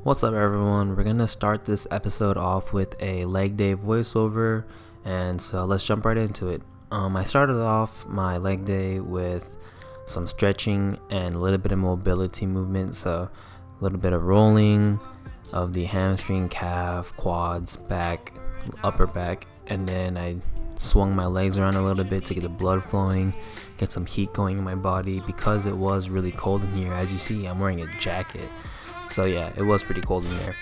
What's up, everyone? We're gonna start this episode off with a leg day voiceover, and so let's jump right into it. I started off my leg day with some stretching and a little bit of mobility movement, so a little bit of rolling of the hamstring, calf, quads, back, upper back, and then I swung my legs around a little bit to get the blood flowing, get some heat going in my body because it was really cold in here. As you see, I'm wearing a jacket. So yeah, it was pretty cold in there.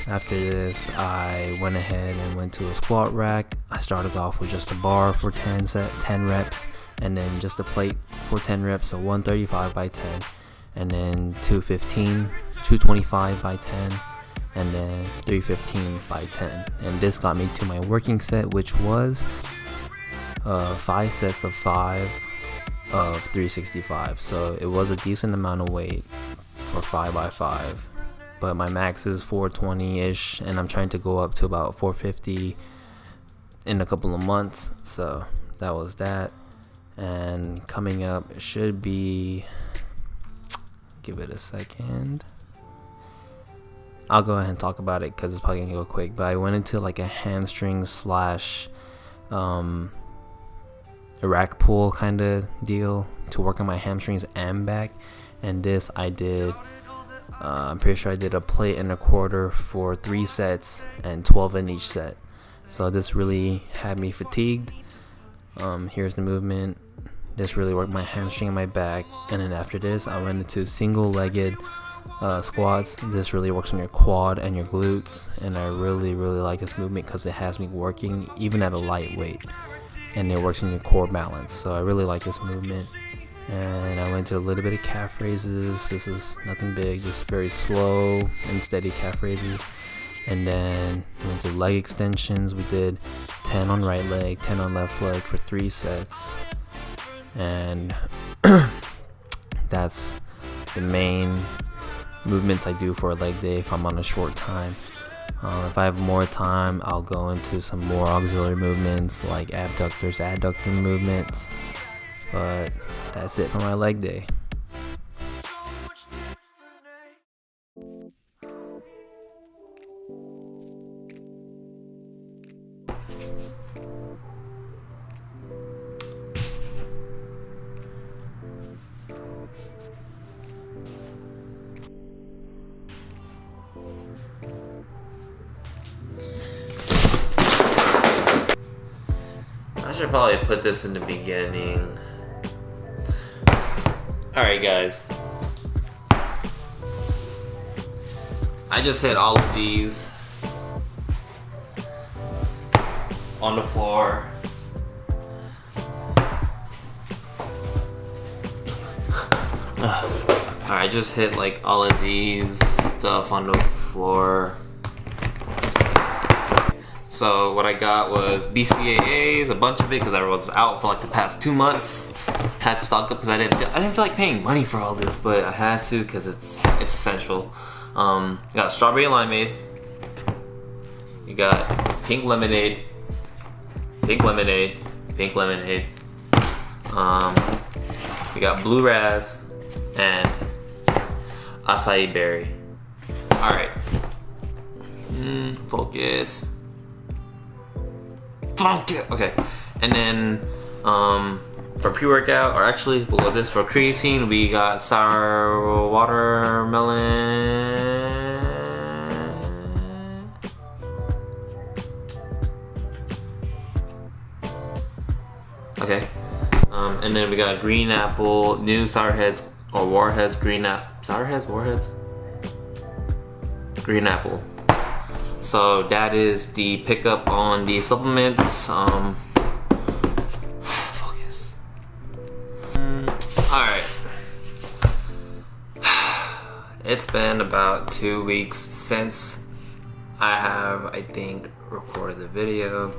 After this, I went ahead and went to a squat rack. I started off with just a bar for 10 reps, and then just a plate for 10 reps, so 135 by 10, and then 225 by 10, and then 315 by 10. And this got me to my working set, which was 5 sets of 5 of 365. So it was a decent amount of weight for 5x5, but my max is 420-ish, and I'm trying to go up to about 450 in a couple of months. So that was that. And coming up, it should be, give it a second, I'll go ahead and talk about it because it's probably gonna go quick. But I went into like a hamstring slash a rack pull kind of deal to work on my hamstrings and back. And this I did, I'm pretty sure I did a plate and a quarter for 3 sets and 12 in each set. So this really had me fatigued. Here's the movement. This really worked my hamstring and my back. And then after this, I went into single-legged squats. This really works on your quad and your glutes. And I really like this movement because it has me working even at a light weight. And it works on your core balance. So I really like this movement. And I went to a little bit of calf raises. This is nothing big, just very slow and steady calf raises. And then we went to leg extensions. We did 10 on right leg, 10 on left leg for 3 sets. And that's the main movements I do for a leg day if I'm on a short time. If I have more time, I'll go into some more auxiliary movements like abductors, adductor movements. But that's it for my leg day. I should probably put this in the beginning. Alright guys, I just hit all of these on the floor. I just hit like all of these stuff on the floor. So what I got was BCAAs, a bunch of it, because I was out for like the past 2 months. Had to stock up because I didn't feel like paying money for all this, but I had to because it's essential. Got strawberry limeade. You got pink lemonade, pink lemonade, pink lemonade. You got blue raz and acai berry. All right. Focus. Okay, and then for pre-workout, or actually below this for creatine, we got sour watermelon. Okay, and then we got green apple, new sour heads or warheads, green warheads, green apple. So that is the pickup on the supplements. Focus. Alright. It's been about 2 weeks since I have, I think, recorded the video.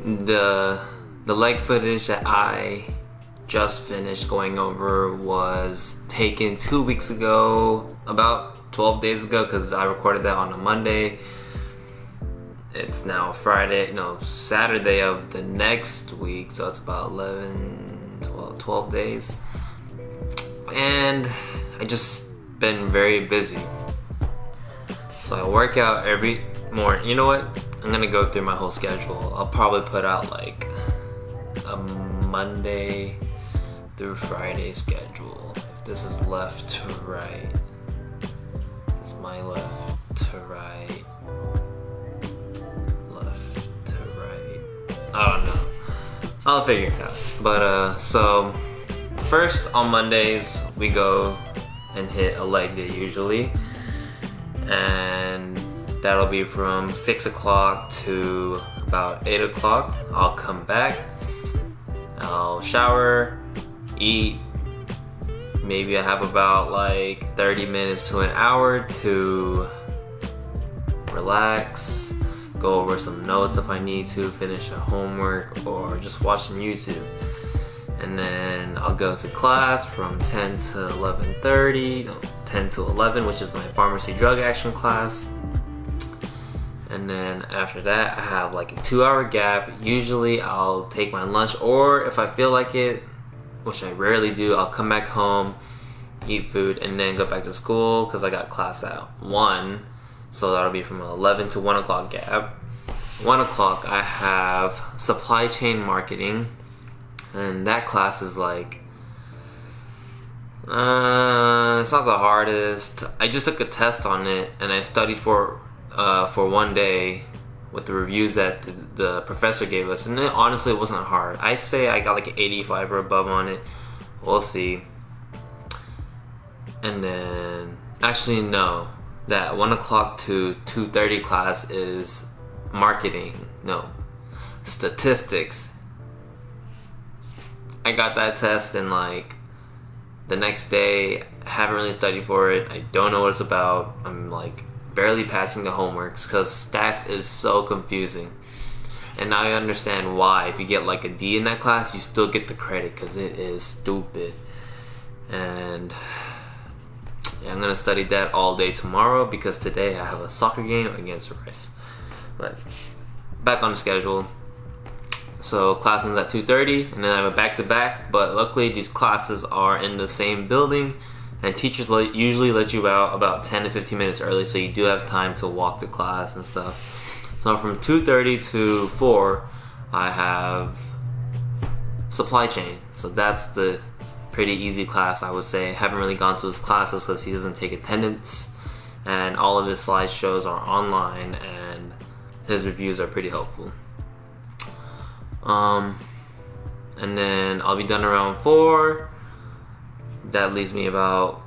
The leg footage that I just finished going over was taken 2 weeks ago, about 12 days ago, because I recorded that on a Monday. It's now Saturday of the next week, so it's about 12 days. And I just been very busy. So I work out every morning. You know what? I'm gonna go through my whole schedule. I'll probably put out like a Monday through Friday schedule. If this is left to right, this is my left to right, left to right. I don't know. I'll figure it out. But so first on Mondays we go and hit a leg day usually, and that'll be from 6 o'clock to about 8 o'clock. I'll come back, I'll shower, eat. Maybe I have about like 30 minutes to an hour to relax, go over some notes if I need to, finish a homework, or just watch some YouTube. And then I'll go to class from 10 to 11:30, 10 to 11, which is my pharmacy drug action class. And then after that, I have like a 2-hour gap. Usually I'll take my lunch, or if I feel like it, which I rarely do, I'll come back home, eat food, and then go back to school because I got class at 1. So that'll be from 11 to 1 o'clock gap. 1 o'clock I have supply chain marketing, and that class is like, it's not the hardest. I just took a test on it and I studied for 1 day with the reviews that the professor gave us, and it honestly wasn't hard. I'd say I got like an 85 or above on it. We'll see. And then, actually no, that 1 o'clock to 2:30 class is marketing. No, statistics. I got that test and like the next day, I haven't really studied for it. I don't know what it's about. I'm like barely passing the homeworks because stats is so confusing. And now I understand why. If you get like a D in that class, you still get the credit because it is stupid. And yeah, I'm gonna study that all day tomorrow because today I have a soccer game against Rice. But back on the schedule. So class ends at 2:30, and then I have a back-to-back. But luckily, these classes are in the same building, and teachers usually let you out about 10 to 15 minutes early, so you do have time to walk to class and stuff. So from 2:30 to 4, I have supply chain. So that's the pretty easy class, I would say. I haven't really gone to his classes because he doesn't take attendance, and all of his slideshows are online, and his reviews are pretty helpful. And then I'll be done around 4. That leaves me about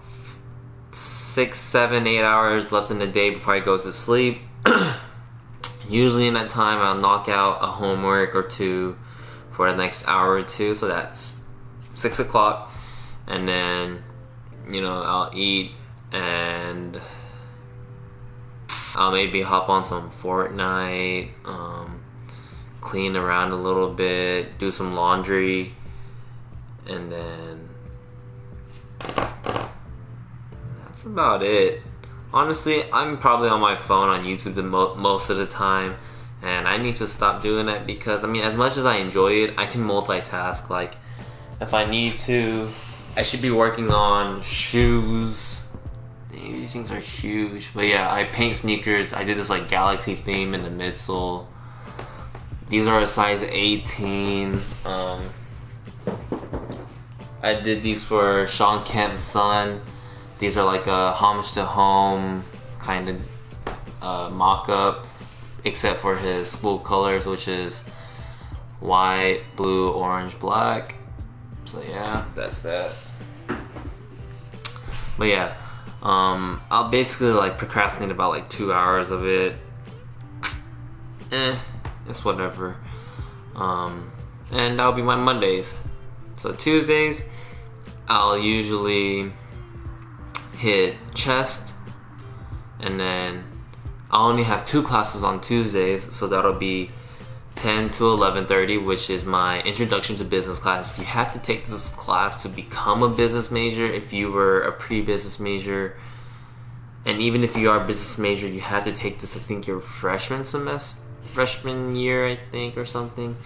6, 7, 8 hours left in the day before I go to sleep. Usually in that time I'll knock out a homework or two for the next hour or two, so that's 6 o'clock. And then, you know, I'll eat and I'll maybe hop on some Fortnite, clean around a little bit, do some laundry, and then that's about it. Honestly, I'm probably on my phone on YouTube most of the time, and I need to stop doing that because, I mean, as much as I enjoy it, I can multitask. Like, if I need to, I should be working on shoes. These things are huge. But yeah, I paint sneakers. I did this like galaxy theme in the midsole. These are a size 18. I did these for Sean Kemp's son. These are like a homage to home kind of mock-up, except for his school colors, which is white, blue, orange, black. So yeah, that's that. But yeah, I'll basically like procrastinate about like 2 hours of it. It's whatever. And that'll be my Mondays. So Tuesdays, I'll usually hit chest, and then I'll only have 2 classes on Tuesdays, so that'll be 10 to 11:30, which is my introduction to business class. You have to take this class to become a business major if you were a pre-business major, and even if you are a business major, you have to take this, I think, your freshman year, I think, or something.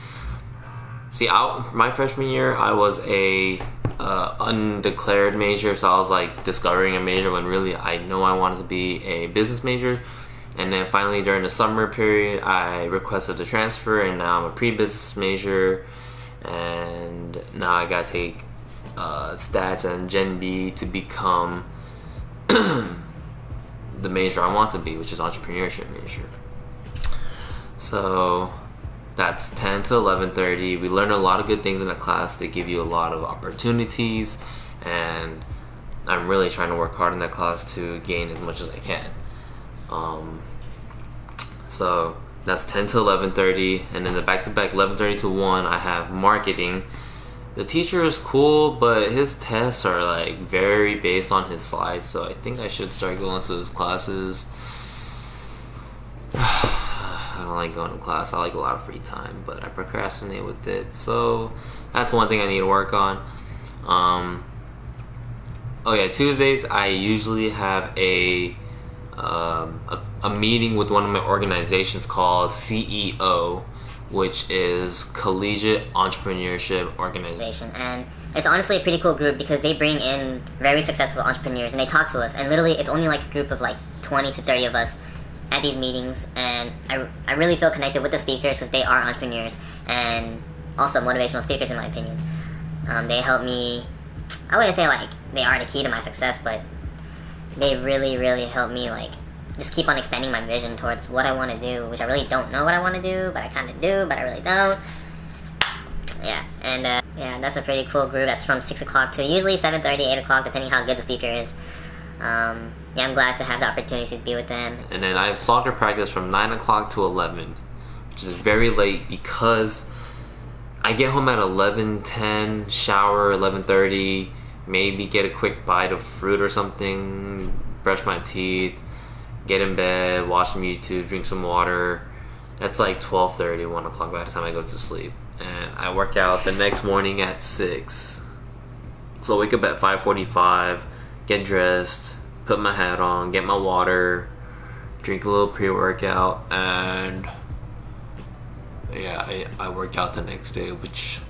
See, my freshman year, I was a undeclared major, so I was like discovering a major when really I know I wanted to be a business major. And then finally during the summer period, I requested a transfer, and now I'm a pre-business major, and now I gotta take stats and Gen B to become the major I want to be, which is entrepreneurship major. So that's 10 to 11:30. We learn a lot of good things in the class. They give you a lot of opportunities, and I'm really trying to work hard in that class to gain as much as I can. So that's 10 to 11:30, and then the back-to-back 11:30 to 1, I have marketing. The teacher is cool, but his tests are like very based on his slides, so I think I should start going to his classes. I don't like going to class. I like a lot of free time, but I procrastinate with it, so that's one thing I need to work on. Oh yeah, Tuesdays I usually have a meeting with one of my organizations called CEO, which is Collegiate Entrepreneurship Organization. And it's honestly a pretty cool group because they bring in very successful entrepreneurs and they talk to us, and literally it's only like a group of like 20 to 30 of us at these meetings, and I really feel connected with the speakers because they are entrepreneurs and also motivational speakers in my opinion. They help me, I wouldn't say like they are the key to my success, but they really help me like just keep on expanding my vision towards what I want to do, which I really don't know what I want to do, but I kind of do, but I really don't. Yeah, and yeah, that's a pretty cool group. That's from 6 o'clock to usually 7:30, 8 o'clock, depending how good the speaker is. Yeah, I'm glad to have the opportunity to be with them. And then I have soccer practice from 9 o'clock to 11, which is very late because I get home at 11:10, shower 11:30, maybe get a quick bite of fruit or something, brush my teeth, get in bed, watch some YouTube, drink some water. That's like 12:30, 1 o'clock by the time I go to sleep. And I work out the next morning at 6. So I wake up at 5:45, get dressed, put my hat on, get my water, drink a little pre-workout, and yeah, I work out the next day, which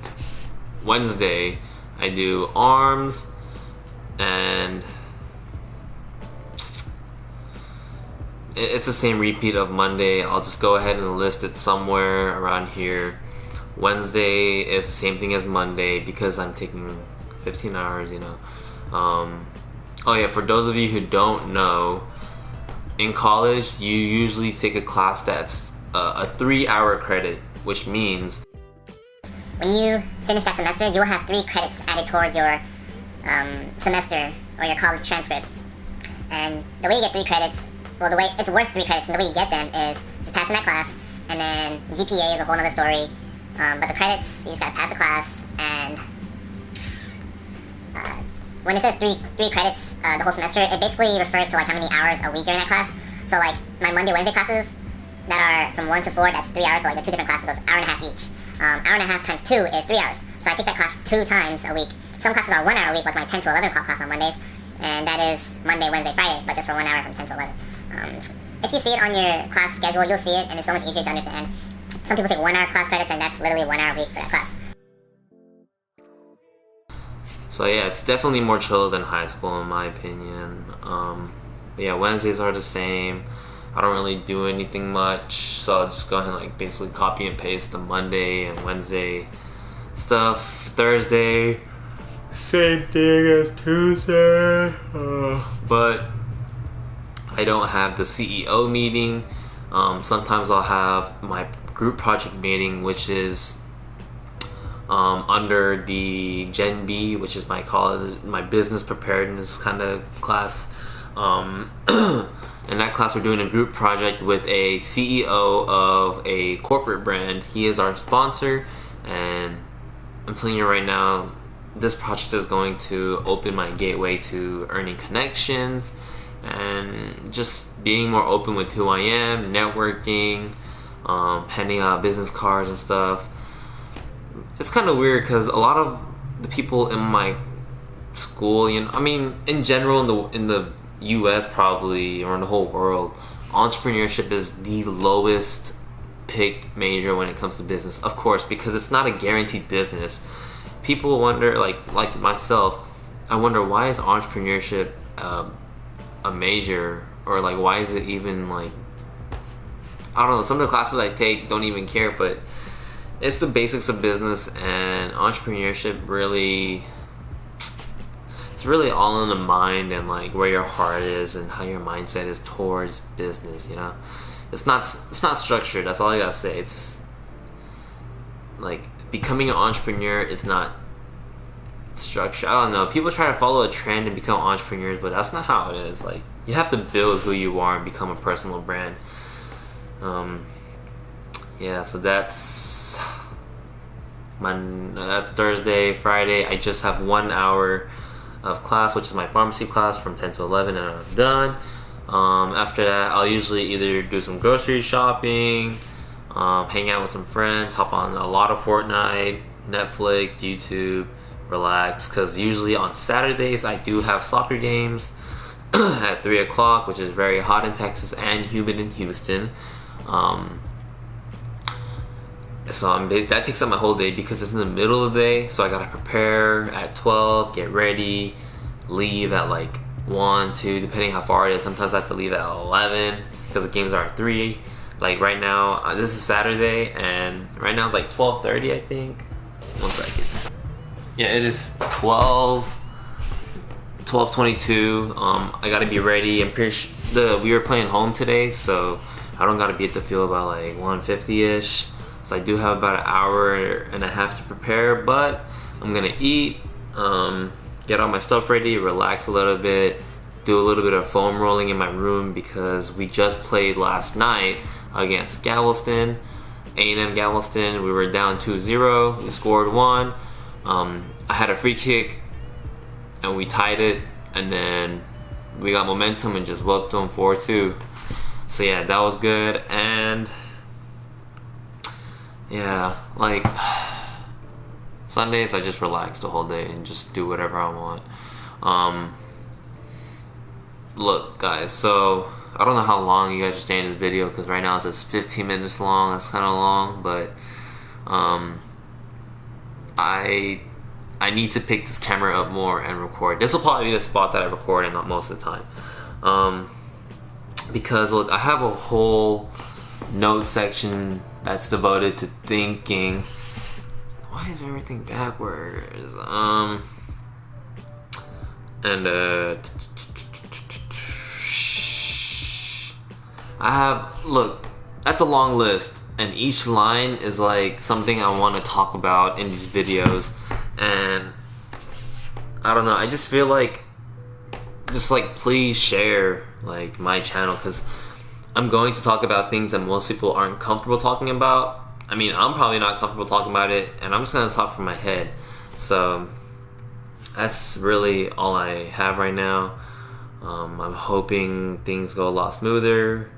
Wednesday I do arms, and it's the same repeat of Monday. I'll just go ahead and list it somewhere around here. Wednesday is the same thing as Monday because I'm taking 15 hours, you know. Oh yeah, for those of you who don't know, in college you usually take a class that's a 3-hour credit, which means when you finish that semester, you'll have 3 credits added towards your semester or your college transcript. And the way you get 3 credits, well, the way it's worth 3 credits, and the way you get them is just passing that class, and then GPA is a whole other story. But the credits, you just gotta pass the class, and when it says 3 credits the whole semester, it basically refers to like how many hours a week you're in that class. So like my Monday, Wednesday classes that are from 1 to 4, that's 3 hours, but like they're 2 different classes, so it's an hour and a half each. Hour and a half times 2 is 3 hours. So I take that class 2 times a week. Some classes are 1 hour a week, like my 10 to 11 o'clock class on Mondays, and that is Monday, Wednesday, Friday, but just for 1 hour from 10 to 11. If you see it on your class schedule, you'll see it, and it's so much easier to understand. Some people take 1 hour class credits, and that's literally 1 hour a week for that class. so yeah, it's definitely more chill than high school in my opinion. But yeah, Wednesdays are the same. I don't really do anything much, so I'll just go ahead and like basically copy and paste the Monday and Wednesday stuff. Thursday, same thing as Tuesday, but I don't have the CEO meeting. Sometimes I'll have my group project meeting, which is under the Gen B, which is my college, my business preparedness kind of class. In that class, we're doing a group project with a CEO of a corporate brand. He is our sponsor, and I'm telling you right now, this project is going to open my gateway to earning connections and just being more open with who I am, networking, handing out business cards and stuff. It's kind of weird because a lot of the people in my school, you know, I mean, in general, in the US probably, or in the whole world, entrepreneurship is the lowest picked major when it comes to business, of course, because it's not a guaranteed business. People wonder, like myself, I wonder why is entrepreneurship a major, or like why is it even like I don't know, some of the classes I take don't even care, but it's the basics of business and entrepreneurship. Really, it's really all in the mind and like where your heart is and how your mindset is towards business, you know. It's not structured, that's all I gotta say. It's like becoming an entrepreneur is not structured. I don't know, people try to follow a trend and become entrepreneurs, but that's not how it is. Like, you have to build who you are and become a personal brand. Yeah, so that's Thursday. Friday, I just have 1 hour of class, which is my pharmacy class from 10 to 11, and I'm done. After that, I'll usually either do some grocery shopping, hang out with some friends, hop on a lot of Fortnite, Netflix, YouTube, relax, because usually on Saturdays I do have soccer games at 3 o'clock, which is very hot in Texas and humid in Houston. So that takes up my whole day because it's in the middle of the day, so I gotta prepare at 12, get ready, leave at like 1, 2, depending how far it is. Sometimes I have to leave at 11 because the games are at 3. Like right now, this is Saturday, and right now it's like 12:30, I think. 1 second. Yeah, it is 12:22. I gotta be ready. I'm pretty sure we were playing home today, so I don't gotta be at the field about like 1:50ish. So I do have about an hour and a half to prepare, but I'm gonna eat, get all my stuff ready, relax a little bit, do a little bit of foam rolling in my room because we just played last night against Galveston, A&M Galveston. We were down 2-0, we scored 1. I had a free kick and we tied it, and then we got momentum and just whooped them 4-2. So yeah, that was good. And yeah, like Sundays I just relax the whole day and just do whatever I want. Look guys, so I don't know how long you guys are staying in this video because right now it says 15 minutes long. That's kind of long, but I need to pick this camera up more and record. This will probably be the spot that I record in most of the time, because look, I have a whole note section that's devoted to thinking. Why is everything backwards? I have, look, that's a long list, and each line is like something I want to talk about in these videos, and I don't know, I just feel like, just like please share like my channel, because I'm going to talk about things that most people aren't comfortable talking about. I mean, I'm probably not comfortable talking about it, and I'm just going to talk from my head. So that's really all I have right now. I'm hoping things go a lot smoother.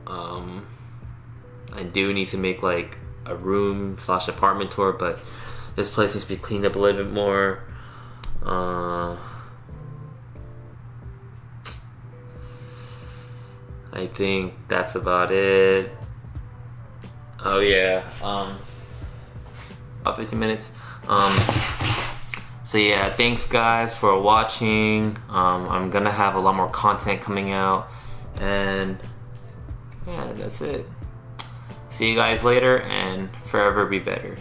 I do need to make like a room / apartment tour, but this place needs to be cleaned up a little bit more. I think that's about it. Oh yeah, about 15 minutes. So yeah, thanks guys for watching. I'm gonna have a lot more content coming out, and yeah, that's it. See you guys later, and forever be better.